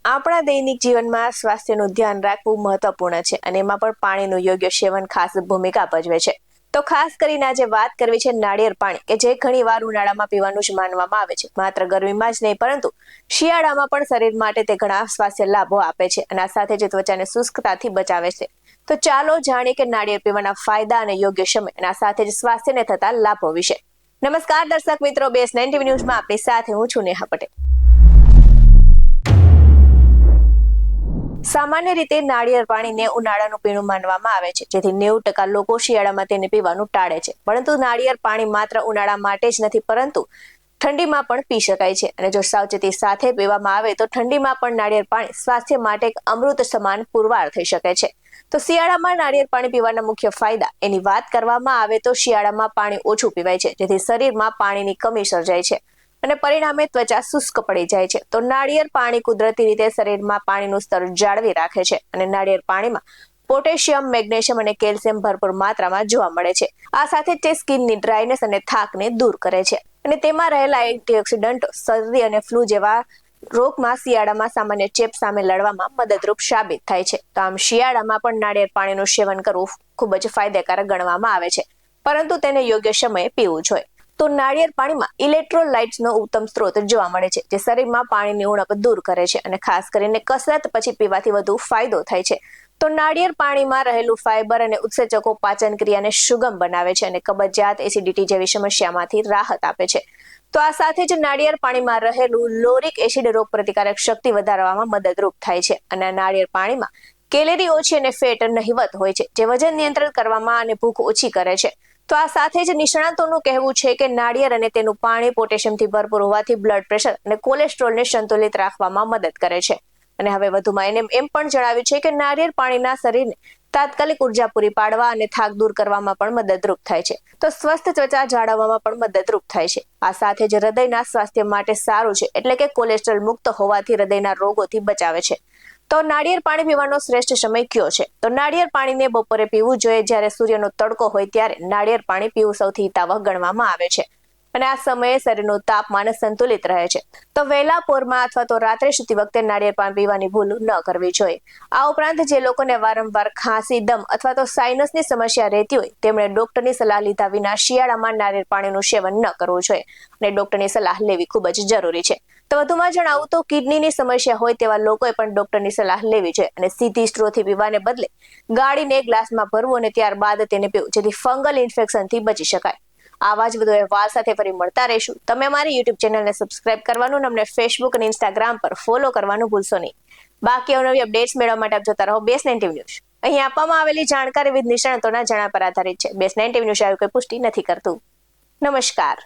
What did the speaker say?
આપણા દૈનિક જીવનમાં સ્વાસ્થ્યનું ધ્યાન રાખવું મહત્વપૂર્ણ છે અને એમાં પણ પાણીનું યોગ્ય સેવન ખાસ ભૂમિકા ભજવે છે. તો ખાસ કરીને આજે વાત કરવી છે નાળિયેર પાણી, કે જે ઘણીવાર ઉનાળામાં પીવાનું જ માનવામાં આવે છે. માત્ર ગરમીમાં જ નહીં, પરંતુ શિયાળામાં પણ શરીર માટે તે ઘણા સ્વાસ્થ્ય લાભો આપે છે અને આ સાથે જ ત્વચાને શુષ્કતાથી બચાવે છે. તો ચાલો જાણીએ કે નાળિયેર પીવાના ફાયદા અને યોગ્ય સમય અને આ સાથે જ સ્વાસ્થ્યને થતા લાભો વિશે. નમસ્કાર દર્શક મિત્રો, BS9 TV ન્યૂઝમાં આપણી સાથે હું છું નેહા પટેલ. સામાન્ય રીતે નાળિયેર પાણીને ઉનાળાનું પીણું માનવામાં આવે છે, જેથી 90% લોકો શિયાળામાં તેને પીવાનું ટાળે છે. પરંતુ નાળિયેર પાણી માત્ર ઉનાળા માટે જ નથી, પરંતુ ઠંડીમાં પણ પી શકાય છે. અને જો સાવચેતી સાથે પીવામાં આવે તો ઠંડીમાં પણ નાળિયેર પાણી સ્વાસ્થ્ય માટે એક અમૃત સમાન પુરવાર થઈ શકે છે. તો શિયાળામાં નાળિયેર પાણી પીવાના મુખ્ય ફાયદા એની વાત કરવામાં આવે તો શિયાળામાં પાણી ઓછું પીવાય છે, જેથી શરીરમાં પાણીની કમી સર્જાય છે અને પરિણામે ત્વચા શુષ્ક પડી જાય છે. તો નાળિયેર પાણી કુદરતી રીતે શરીરમાં પાણીનું સ્તર જાળવી રાખે છે અને નાળિયેર પાણીમાં પોટેશિયમ, મેગ્નેશિયમ અને કેલ્શિયમ ભરપૂર માત્રામાં જોવા મળે છે. આ સાથે તે સ્કિનની ડ્રાયનેસ અને થાકને દૂર કરે છે અને તેમાં રહેલા એન્ટીઓક્સિડન્ટો શરદી અને ફ્લૂ જેવા રોગમાં શિયાળામાં સામાન્ય ચેપ સામે લડવામાં મદદરૂપ સાબિત થાય છે. તો આમ શિયાળામાં પણ નાળિયેર પાણીનું સેવન કરવું ખૂબ જ ફાયદાકારક ગણવામાં આવે છે, પરંતુ તેને યોગ્ય સમયે પીવું જોઈએ. તો નાળિયેર પાણીમાં ઇલેક્ટ્રોલાઇટ્સનો ઉત્તમ સ્ત્રોત જોવા મળે છે, જે શરીરમાં પાણીની ઉણપ દૂર કરે છે અને ખાસ કરીને કસરત પછી પીવાથી વધુ ફાયદો થાય છે. તો નાળિયેર પાણીમાં રહેલું ફાઇબર અને ઉત્સેચકો પાચન ક્રિયાને સુગમ બનાવે છે અને કબજિયાત, એસિડિટી જેવી સમસ્યામાંથી રાહત આપે છે. તો આ સાથે જ નાળિયેર પાણીમાં રહેલું લોરિક એસિડ રોગ પ્રતિકારક શક્તિ વધારવામાં મદદરૂપ થાય છે અને નાળિયેર પાણીમાં કેલેરી ઓછી અને ફેટ નહિવત હોય છે, જે વજન નિયંત્રિત કરવામાં અને ભૂખ ઓછી કરે છે. તો આ સાથે જ નિષ્ણાતોનું કહેવું છે કે નાળિયેર અને તેનું પાણી પોટેશિયમથી ભરપૂર હોવાથી બ્લડ પ્રેશર અને કોલેસ્ટ્રોલને સંતુલિત રાખવામાં મદદ કરે છે. અને હવે વધુમાં એને એમ પણ જણાવ્યું છે કે નાળિયેર પાણીના શરીરને તાત્કાલિક ઉર્જા પૂરી પાડવા અને થાક દૂર કરવામાં પણ મદદરૂપ થાય છે. તો સ્વસ્થ ત્વચા જાળવવામાં પણ મદદરૂપ થાય છે. આ સાથે જ હૃદયના સ્વાસ્થ્ય માટે સારું છે, એટલે કે કોલેસ્ટ્રોલ મુક્ત હોવાથી હૃદયના રોગોથી બચાવે છે. તો નાળિયેર પાણી પીવાનો શ્રેષ્ઠ સમય કયો છે? તો નાળિયેર પાણીને બપોરે પીવું જોઈએ, જ્યારે સૂર્યનો તડકો હોય ત્યારે નાળિયેર પાણી પીવું સૌથી હિતાવહ ગણવામાં આવે છે અને આ સમયે શરીરનું તાપમાન સંતુલિત રહે છે. તો વહેલા પોરમાં અથવા તો રાત્રે સૂતી વખતે નાળિયેર પાણી પીવાની ભૂલ ન કરવી જોઈએ. આ ઉપરાંત જે લોકોને વારંવાર ખાંસી, દમ અથવા તો સાઇનસની સમસ્યા રહેતી હોય, તેમણે ડોક્ટરની સલાહ લીધા વિના શિયાળામાં નાળિયેર પાણીનું સેવન ન કરવું જોઈએ અને ડોક્ટરની સલાહ લેવી ખૂબ જ જરૂરી છે. તો વધુમાં જણાવું તો કિડનીની સમસ્યા હોય તેવા લોકોએ પણ ડોક્ટરની સલાહ લેવી જોઈએ અને સીધી સ્ટ્રોથી પીવાને બદલે ગાળીને ગ્લાસમાં ભરવું અને ત્યારબાદ તેને પીવું, જેથી ફંગલ ઇન્ફેક્શનથી બચી શકાય. આવા જ વધુ અહેવાલ સાથે ફરી મળતા રહીશું. તમે અમારી યુટ્યુબ ચેનલને સબસ્ક્રાઇબ કરવાનું અને અમને ફેસબુક અને ઇન્સ્ટાગ્રામ પર ફોલો કરવાનું ભૂલશો નહીં. બાકી અવનવી અપડેટ્સ મેળવવા માટે આપ જોતા રહો BS9 TV ન્યૂઝ. અહીં આપવામાં આવેલી જાણકારી વિવિધ નિષ્ણાતોના જણાવ્યા પર આધારિત છે. BS9 TV ન્યૂઝ આવી કોઈ પુષ્ટિ નથી કરતું. નમસ્કાર.